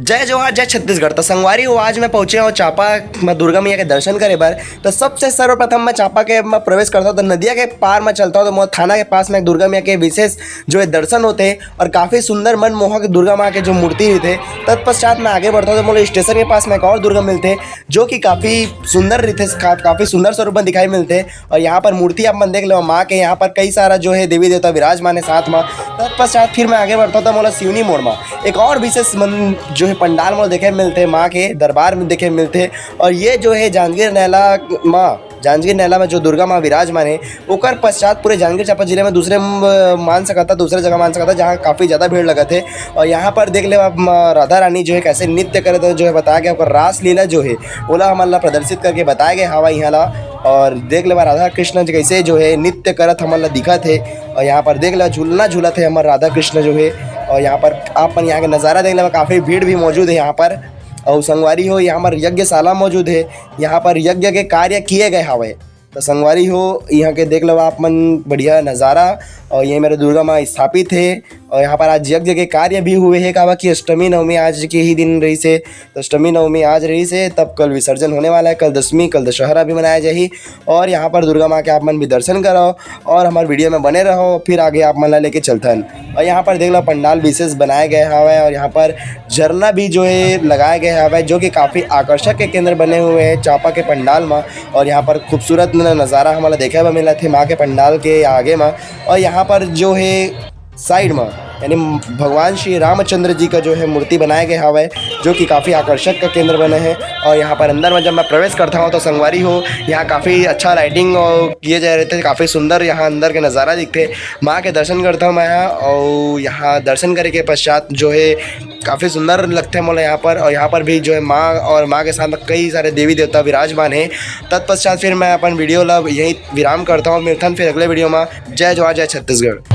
जय जोहार जय छत्तीसगढ़। तो संगवारी हो आज मैं पहुंचे हूँ चापा मैं दुर्गा मैया के दर्शन करे बर। तो सबसे सर्वप्रथम मैं चापा के मैं प्रवेश करता हूँ तो नदिया के पार में चलता हूँ तो मोर थाना के पास में एक दुर्गा मैया के विशेष जो है दर्शन होते हैं और काफ़ी सुंदर मनमोहक दुर्गा माँ के जो मूर्ति रहते। तत्पश्चात मैं आगे बढ़ता हूँ तो मोर स्टेशन के पास में एक और दुर्गा मिलते जो कि काफ़ी सुंदर रहते, काफ़ी सुंदर स्वरूप में दिखाई मिलते। और यहाँ पर मूर्ति आप मन देख लो माँ के, यहाँ पर कई सारा जो है देवी देवता विराजमान है साथ में। तत्पश्चात फिर मैं आगे बढ़ता हूँ तो मोला सिवनी मोड़ में एक और विशेष मन जो है पंडाल मोल देखे मिलते, माँ के दरबार में देखे मिलते। और ये जो है जांजगीर नैला में जो दुर्गा माँ विराजमान है ओकर पश्चात पूरे जांजगीर चांपा जिले में दूसरे जगह मान सकता जहाँ काफ़ी ज़्यादा भीड़ लगा थे। और यहाँ पर देख ले आप राधा रानी जो है कैसे नृत्य करे तो जो है बताया गया और रासलीला जो है ओला हमारा प्रदर्शित करके बताया गया हवा यहाँ ला। और देख ले राधा कृष्ण कैसे जो है नृत्य करत हमारा दिखा थे। और यहाँ पर देख ले झूला थे हमारे राधा कृष्ण जो है। और यहाँ पर आप यहाँ का नज़ारा देख ले काफ़ी भीड़ भी मौजूद है यहाँ पर। और संगवारी हो यहाँ पर यज्ञशाला मौजूद है, यहाँ पर यज्ञ के कार्य किए गए हवे। तो संगवारी हो यहाँ के देख लो आप मन बढ़िया नज़ारा। और ये मेरे दुर्गा माँ स्थापित है और यहाँ पर आज यज्ञ के कार्य भी हुए हैं। कहा कि अष्टमी नवमी आज के ही दिन रही से, तो अष्टमी नवमी आज रही से, तब कल विसर्जन होने वाला है, कल दशमी, कल दशहरा भी मनाया जाए। और यहाँ पर दुर्गा माँ के आप मन भी दर्शन करो और हमारे वीडियो में बने रहो, फिर आगे आप मन लेके चलतन। और यहाँ पर देख लो पंडाल विशेष बनाए गए हवा और यहाँ पर झरना भी जो है लगाए गए हवा जो कि काफ़ी आकर्षक के केंद्र बने हुए हैं चापा के पंडाल में। और यहाँ पर खूबसूरत नज़ारा हमारा देखे हुआ मिला थे माँ के पंडाल के आगे में। और यहाँ पर जो है साइड में यानी भगवान श्री रामचंद्र जी का जो है मूर्ति बनाए गए हवा जो कि काफ़ी आकर्षक का केंद्र बने हैं। और यहाँ पर अंदर में जब मैं प्रवेश करता हूँ तो संगवारी हो यहाँ काफ़ी अच्छा लाइटिंग और किए जा रहे थे, काफ़ी सुंदर यहाँ अंदर के नज़ारा दिखते। माँ के दर्शन करता हूँ मैं यहाँ और यहाँ दर्शन करने के पश्चात जो है काफ़ी सुंदर लगते हैं मोला यहाँ पर। और यहाँ पर भी जो है माँ और माँ के साथ कई सारे देवी देवता विराजमान हैं। तत्पश्चात फिर मैं अपन वीडियो ला यही विराम करता हूँ, मिलता हूँ फिर अगले वीडियो में। जय जोहार जय छत्तीसगढ़।